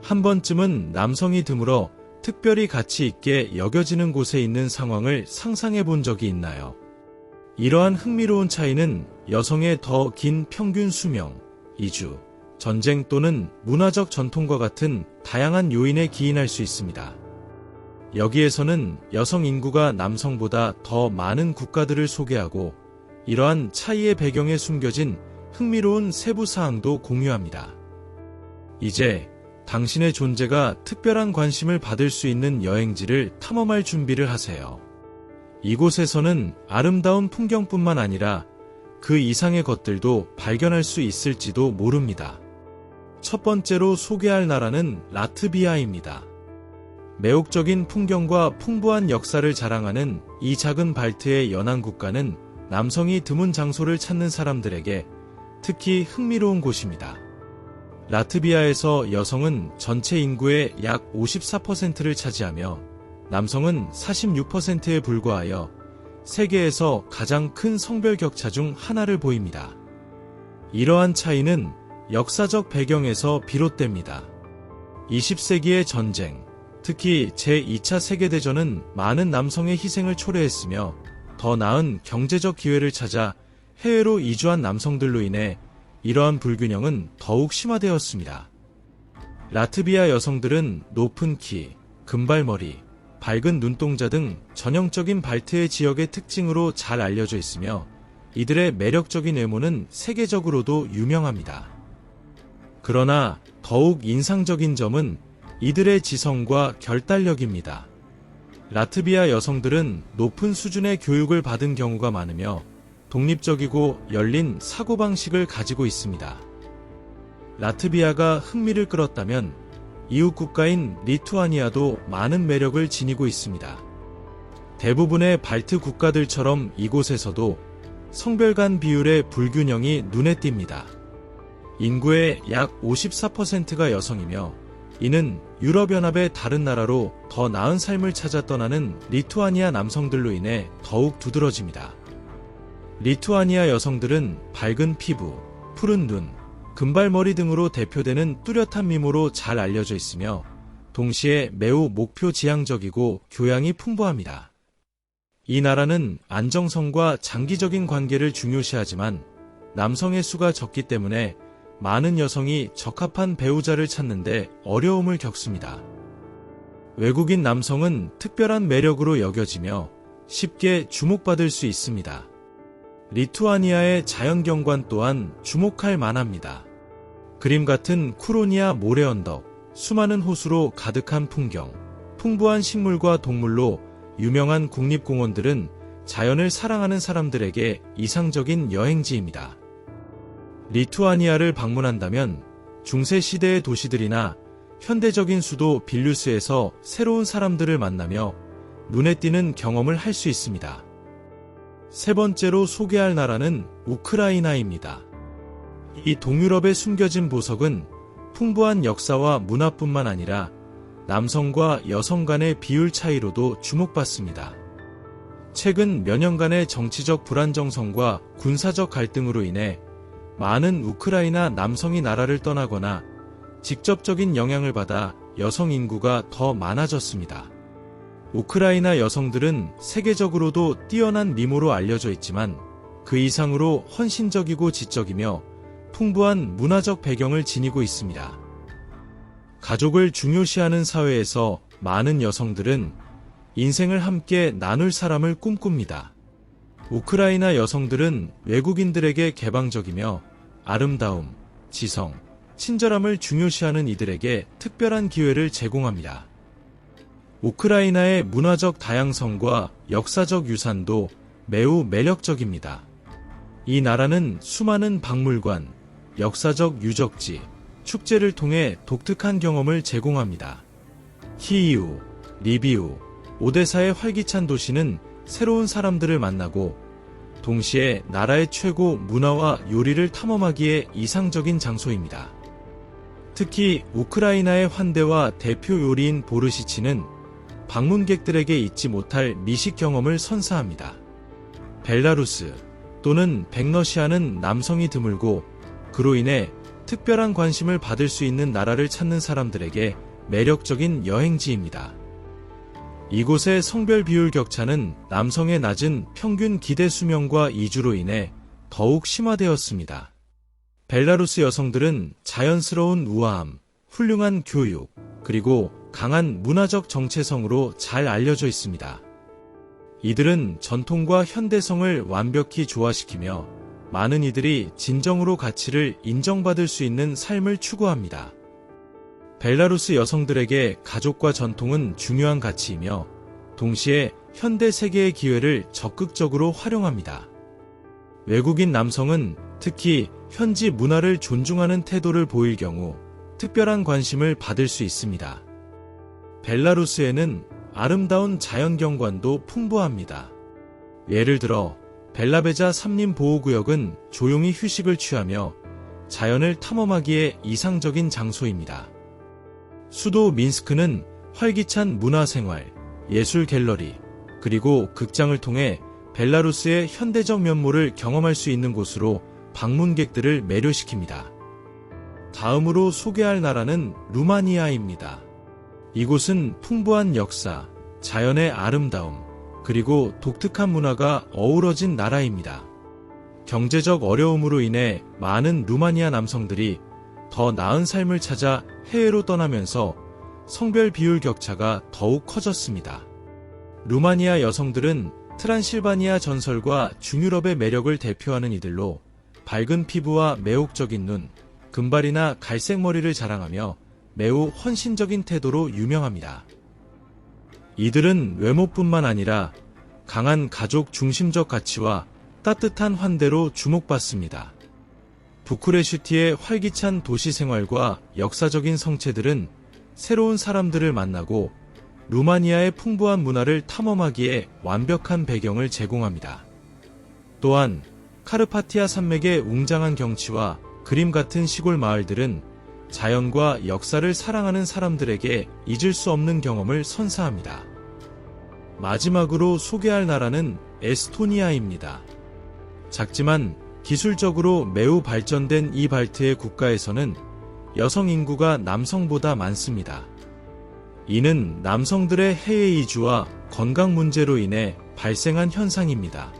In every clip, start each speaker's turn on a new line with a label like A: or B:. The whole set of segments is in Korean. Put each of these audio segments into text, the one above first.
A: 한 번쯤은 남성이 드물어 특별히 가치 있게 여겨지는 곳에 있는 상황을 상상해 본 적이 있나요? 이러한 흥미로운 차이는 여성의 더 긴 평균 수명, 이주, 전쟁 또는 문화적 전통과 같은 다양한 요인에 기인할 수 있습니다. 여기에서는 여성 인구가 남성보다 더 많은 국가들을 소개하고 이러한 차이의 배경에 숨겨진 흥미로운 세부 사항도 공유합니다. 이제 당신의 존재가 특별한 관심을 받을 수 있는 여행지를 탐험할 준비를 하세요. 이곳에서는 아름다운 풍경뿐만 아니라 그 이상의 것들도 발견할 수 있을지도 모릅니다. 첫 번째로 소개할 나라는 라트비아입니다. 매혹적인 풍경과 풍부한 역사를 자랑하는 이 작은 발트의 연안 국가는 남성이 드문 장소를 찾는 사람들에게 특히 흥미로운 곳입니다. 라트비아에서 여성은 전체 인구의 약 54%를 차지하며 남성은 46%에 불과하여 세계에서 가장 큰 성별 격차 중 하나를 보입니다. 이러한 차이는 역사적 배경에서 비롯됩니다. 20세기의 전쟁, 특히 제2차 세계대전은 많은 남성의 희생을 초래했으며 더 나은 경제적 기회를 찾아 해외로 이주한 남성들로 인해 이러한 불균형은 더욱 심화되었습니다. 라트비아 여성들은 높은 키, 금발머리, 밝은 눈동자 등 전형적인 발트해 지역의 특징으로 잘 알려져 있으며 이들의 매력적인 외모는 세계적으로도 유명합니다. 그러나 더욱 인상적인 점은 이들의 지성과 결단력입니다. 라트비아 여성들은 높은 수준의 교육을 받은 경우가 많으며 독립적이고 열린 사고방식을 가지고 있습니다. 라트비아가 흥미를 끌었다면 이웃 국가인 리투아니아도 많은 매력을 지니고 있습니다. 대부분의 발트 국가들처럼 이곳에서도 성별 간 비율의 불균형이 눈에 띕니다. 인구의 약 54%가 여성이며 이는 유럽연합의 다른 나라로 더 나은 삶을 찾아 떠나는 리투아니아 남성들로 인해 더욱 두드러집니다. 리투아니아 여성들은 밝은 피부, 푸른 눈, 금발머리 등으로 대표되는 뚜렷한 미모로 잘 알려져 있으며 동시에 매우 목표지향적이고 교양이 풍부합니다. 이 나라는 안정성과 장기적인 관계를 중요시하지만 남성의 수가 적기 때문에 많은 여성이 적합한 배우자를 찾는데 어려움을 겪습니다. 외국인 남성은 특별한 매력으로 여겨지며 쉽게 주목받을 수 있습니다. 리투아니아의 자연경관 또한 주목할 만합니다. 그림 같은 쿠로니아 모래 언덕, 수많은 호수로 가득한 풍경, 풍부한 식물과 동물로 유명한 국립공원들은 자연을 사랑하는 사람들에게 이상적인 여행지입니다. 리투아니아를 방문한다면 중세시대의 도시들이나 현대적인 수도 빌뉴스에서 새로운 사람들을 만나며 눈에 띄는 경험을 할 수 있습니다. 세 번째로 소개할 나라는 우크라이나입니다. 이 동유럽의 숨겨진 보석은 풍부한 역사와 문화뿐만 아니라 남성과 여성 간의 비율 차이로도 주목받습니다. 최근 몇 년간의 정치적 불안정성과 군사적 갈등으로 인해 많은 우크라이나 남성이 나라를 떠나거나 직접적인 영향을 받아 여성 인구가 더 많아졌습니다. 우크라이나 여성들은 세계적으로도 뛰어난 미모로 알려져 있지만 그 이상으로 헌신적이고 지적이며 풍부한 문화적 배경을 지니고 있습니다. 가족을 중요시하는 사회에서 많은 여성들은 인생을 함께 나눌 사람을 꿈꿉니다. 우크라이나 여성들은 외국인들에게 개방적이며 아름다움, 지성, 친절함을 중요시하는 이들에게 특별한 기회를 제공합니다. 우크라이나의 문화적 다양성과 역사적 유산도 매우 매력적입니다. 이 나라는 수많은 박물관, 역사적 유적지, 축제를 통해 독특한 경험을 제공합니다. 키이우, 리비우, 오데사의 활기찬 도시는 새로운 사람들을 만나고 동시에 나라의 최고 문화와 요리를 탐험하기에 이상적인 장소입니다. 특히 우크라이나의 환대와 대표 요리인 보르시치는 방문객들에게 잊지 못할 미식 경험을 선사합니다. 벨라루스 또는 백러시아는 남성이 드물고 그로 인해 특별한 관심을 받을 수 있는 나라를 찾는 사람들에게 매력적인 여행지입니다. 이곳의 성별 비율 격차는 남성의 낮은 평균 기대 수명과 이주로 인해 더욱 심화되었습니다. 벨라루스 여성들은 자연스러운 우아함, 훌륭한 교육, 그리고 강한 문화적 정체성으로 잘 알려져 있습니다. 이들은 전통과 현대성을 완벽히 조화시키며 많은 이들이 진정으로 가치를 인정받을 수 있는 삶을 추구합니다. 벨라루스 여성들에게 가족과 전통은 중요한 가치이며 동시에 현대 세계의 기회를 적극적으로 활용합니다. 외국인 남성은 특히 현지 문화를 존중하는 태도를 보일 경우 특별한 관심을 받을 수 있습니다. 벨라루스에는 아름다운 자연경관도 풍부합니다. 예를 들어 벨라베자 삼림보호구역은 조용히 휴식을 취하며 자연을 탐험하기에 이상적인 장소입니다. 수도 민스크는 활기찬 문화생활, 예술 갤러리, 그리고 극장을 통해 벨라루스의 현대적 면모를 경험할 수 있는 곳으로 방문객들을 매료시킵니다. 다음으로 소개할 나라는 루마니아입니다. 이곳은 풍부한 역사, 자연의 아름다움, 그리고 독특한 문화가 어우러진 나라입니다. 경제적 어려움으로 인해 많은 루마니아 남성들이 더 나은 삶을 찾아 해외로 떠나면서 성별 비율 격차가 더욱 커졌습니다. 루마니아 여성들은 트란실바니아 전설과 중유럽의 매력을 대표하는 이들로 밝은 피부와 매혹적인 눈, 금발이나 갈색 머리를 자랑하며 매우 헌신적인 태도로 유명합니다. 이들은 외모뿐만 아니라 강한 가족 중심적 가치와 따뜻한 환대로 주목받습니다. 부쿠레슈티의 활기찬 도시 생활과 역사적인 성체들은 새로운 사람들을 만나고 루마니아의 풍부한 문화를 탐험하기에 완벽한 배경을 제공합니다. 또한 카르파티아 산맥의 웅장한 경치와 그림 같은 시골 마을들은 자연과 역사를 사랑하는 사람들에게 잊을 수 없는 경험을 선사합니다. 마지막으로 소개할 나라는 에스토니아입니다. 작지만 기술적으로 매우 발전된 이 발트해 국가에서는 여성 인구가 남성보다 많습니다. 이는 남성들의 해외 이주와 건강 문제로 인해 발생한 현상입니다.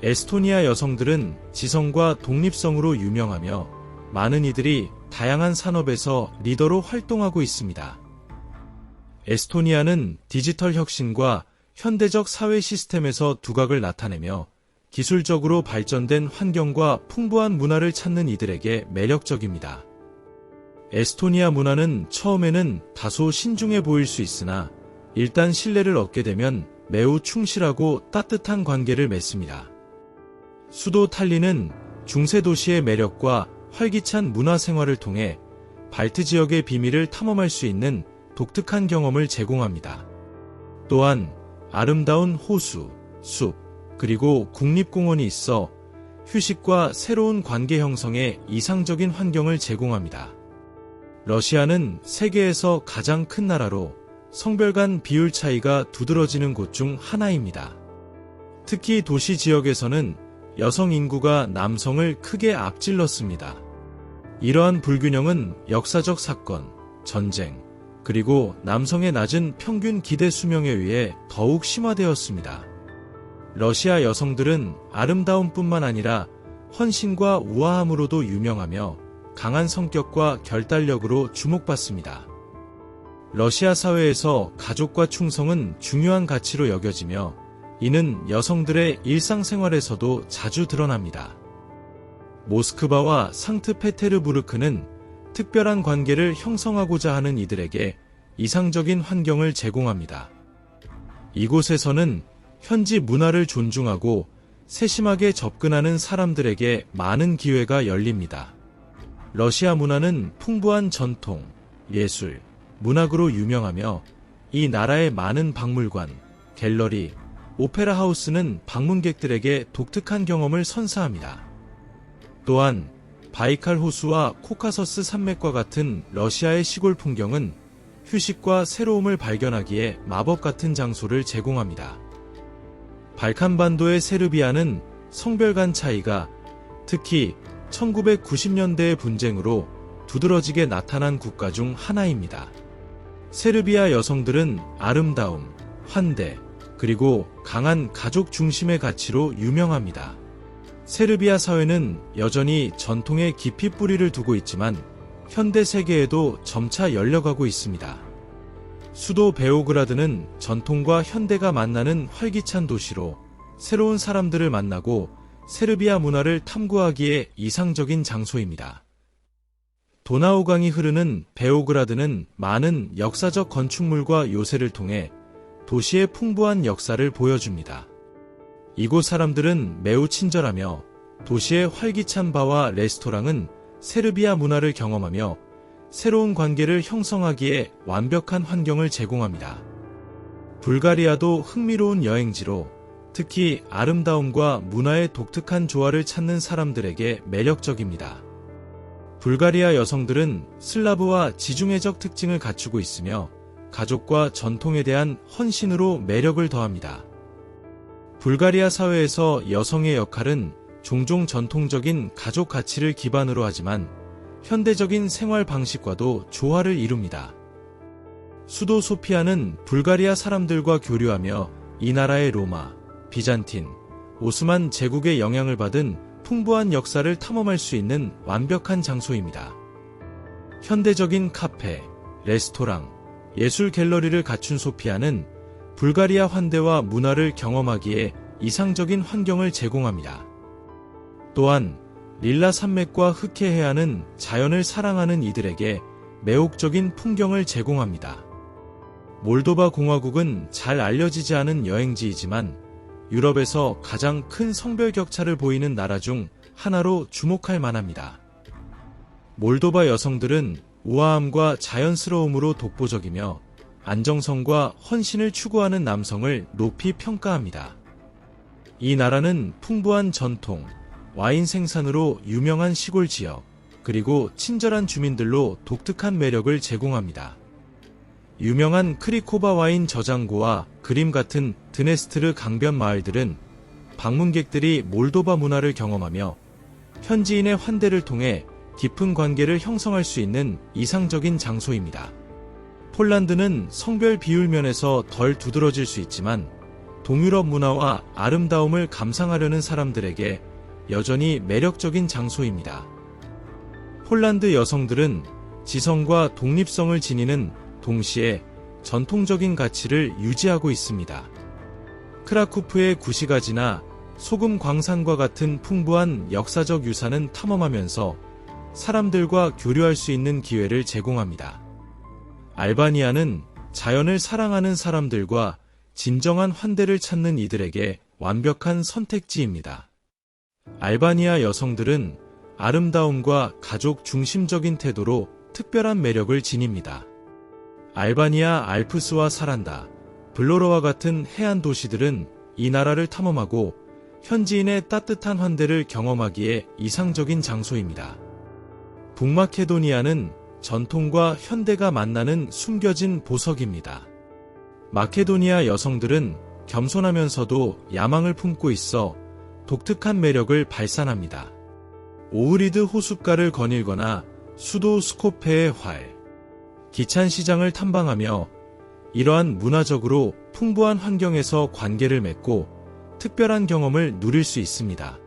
A: 에스토니아 여성들은 지성과 독립성으로 유명하며 많은 이들이 다양한 산업에서 리더로 활동하고 있습니다. 에스토니아는 디지털 혁신과 현대적 사회 시스템에서 두각을 나타내며 기술적으로 발전된 환경과 풍부한 문화를 찾는 이들에게 매력적입니다. 에스토니아 문화는 처음에는 다소 신중해 보일 수 있으나 일단 신뢰를 얻게 되면 매우 충실하고 따뜻한 관계를 맺습니다. 수도 탈린은 중세 도시의 매력과 활기찬 문화 생활을 통해 발트 지역의 비밀을 탐험할 수 있는 독특한 경험을 제공합니다. 또한 아름다운 호수, 숲, 그리고 국립공원이 있어 휴식과 새로운 관계 형성에 이상적인 환경을 제공합니다. 러시아는 세계에서 가장 큰 나라로 성별 간 비율 차이가 두드러지는 곳 중 하나입니다. 특히 도시 지역에서는 여성 인구가 남성을 크게 앞질렀습니다. 이러한 불균형은 역사적 사건, 전쟁, 그리고 남성의 낮은 평균 기대 수명에 의해 더욱 심화되었습니다. 러시아 여성들은 아름다움뿐만 아니라 헌신과 우아함으로도 유명하며 강한 성격과 결단력으로 주목받습니다. 러시아 사회에서 가족과 충성은 중요한 가치로 여겨지며 이는 여성들의 일상생활에서도 자주 드러납니다. 모스크바와 상트페테르부르크는 특별한 관계를 형성하고자 하는 이들에게 이상적인 환경을 제공합니다. 이곳에서는 현지 문화를 존중하고 세심하게 접근하는 사람들에게 많은 기회가 열립니다. 러시아 문화는 풍부한 전통, 예술, 문학으로 유명하며 이 나라의 많은 박물관, 갤러리, 오페라 하우스는 방문객들에게 독특한 경험을 선사합니다. 또한 바이칼 호수와 코카서스 산맥과 같은 러시아의 시골 풍경은 휴식과 새로움을 발견하기에 마법 같은 장소를 제공합니다. 발칸반도의 세르비아는 성별 간 차이가 특히 1990년대의 분쟁으로 두드러지게 나타난 국가 중 하나입니다. 세르비아 여성들은 아름다움, 환대, 그리고 강한 가족 중심의 가치로 유명합니다. 세르비아 사회는 여전히 전통에 깊이 뿌리를 두고 있지만 현대 세계에도 점차 열려가고 있습니다. 수도 베오그라드는 전통과 현대가 만나는 활기찬 도시로 새로운 사람들을 만나고 세르비아 문화를 탐구하기에 이상적인 장소입니다. 도나우강이 흐르는 베오그라드는 많은 역사적 건축물과 요새를 통해 도시의 풍부한 역사를 보여줍니다. 이곳 사람들은 매우 친절하며 도시의 활기찬 바와 레스토랑은 세르비아 문화를 경험하며 새로운 관계를 형성하기에 완벽한 환경을 제공합니다. 불가리아도 흥미로운 여행지로 특히 아름다움과 문화의 독특한 조화를 찾는 사람들에게 매력적입니다. 불가리아 여성들은 슬라브와 지중해적 특징을 갖추고 있으며 가족과 전통에 대한 헌신으로 매력을 더합니다. 불가리아 사회에서 여성의 역할은 종종 전통적인 가족 가치를 기반으로 하지만 현대적인 생활 방식과도 조화를 이룹니다. 수도 소피아는 불가리아 사람들과 교류하며 이 나라의 로마, 비잔틴, 오스만 제국의 영향을 받은 풍부한 역사를 탐험할 수 있는 완벽한 장소입니다. 현대적인 카페, 레스토랑, 예술 갤러리를 갖춘 소피아는 불가리아 환대와 문화를 경험하기에 이상적인 환경을 제공합니다. 또한 릴라 산맥과 흑해 해안은 자연을 사랑하는 이들에게 매혹적인 풍경을 제공합니다. 몰도바 공화국은 잘 알려지지 않은 여행지이지만 유럽에서 가장 큰 성별 격차를 보이는 나라 중 하나로 주목할 만합니다. 몰도바 여성들은 우아함과 자연스러움으로 독보적이며 안정성과 헌신을 추구하는 남성을 높이 평가합니다. 이 나라는 풍부한 전통, 와인 생산으로 유명한 시골 지역, 그리고 친절한 주민들로 독특한 매력을 제공합니다. 유명한 크리코바 와인 저장고와 그림 같은 드네스트르 강변 마을들은 방문객들이 몰도바 문화를 경험하며 현지인의 환대를 통해 깊은 관계를 형성할 수 있는 이상적인 장소입니다. 폴란드는 성별 비율 면에서 덜 두드러질 수 있지만 동유럽 문화와 아름다움을 감상하려는 사람들에게 여전히 매력적인 장소입니다. 폴란드 여성들은 지성과 독립성을 지니는 동시에 전통적인 가치를 유지하고 있습니다. 크라쿠프의 구시가지나 소금 광산과 같은 풍부한 역사적 유산은 탐험하면서 사람들과 교류할 수 있는 기회를 제공합니다. 알바니아는 자연을 사랑하는 사람들과 진정한 환대를 찾는 이들에게 완벽한 선택지입니다. 알바니아 여성들은 아름다움과 가족 중심적인 태도로 특별한 매력을 지닙니다. 알바니아 알프스와 사란다, 블로로와 같은 해안 도시들은 이 나라를 탐험하고 현지인의 따뜻한 환대를 경험하기에 이상적인 장소입니다. 북마케도니아는 전통과 현대가 만나는 숨겨진 보석입니다. 마케도니아 여성들은 겸손하면서도 야망을 품고 있어 독특한 매력을 발산합니다. 오흐리드 호숫가를 거닐거나 수도 스코페의 활, 기찬 시장을 탐방하며 이러한 문화적으로 풍부한 환경에서 관계를 맺고 특별한 경험을 누릴 수 있습니다.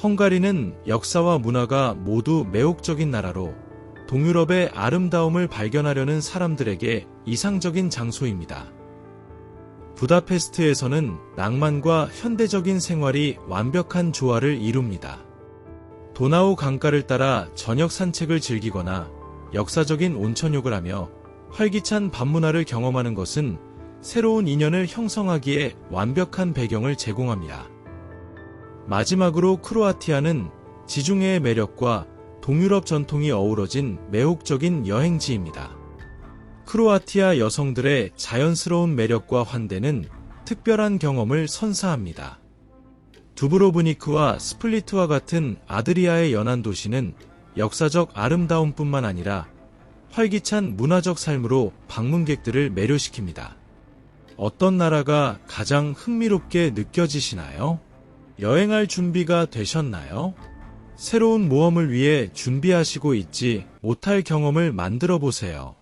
A: 헝가리는 역사와 문화가 모두 매혹적인 나라로 동유럽의 아름다움을 발견하려는 사람들에게 이상적인 장소입니다. 부다페스트에서는 낭만과 현대적인 생활이 완벽한 조화를 이룹니다. 도나우 강가를 따라 저녁 산책을 즐기거나 역사적인 온천욕을 하며 활기찬 밤문화를 경험하는 것은 새로운 인연을 형성하기에 완벽한 배경을 제공합니다. 마지막으로 크로아티아는 지중해의 매력과 동유럽 전통이 어우러진 매혹적인 여행지입니다. 크로아티아 여성들의 자연스러운 매력과 환대는 특별한 경험을 선사합니다. 두브로브니크와 스플리트와 같은 아드리아의 연안 도시는 역사적 아름다움뿐만 아니라 활기찬 문화적 삶으로 방문객들을 매료시킵니다. 어떤 나라가 가장 흥미롭게 느껴지시나요? 여행할 준비가 되셨나요? 새로운 모험을 위해 준비하시고 있지 못할 경험을 만들어 보세요.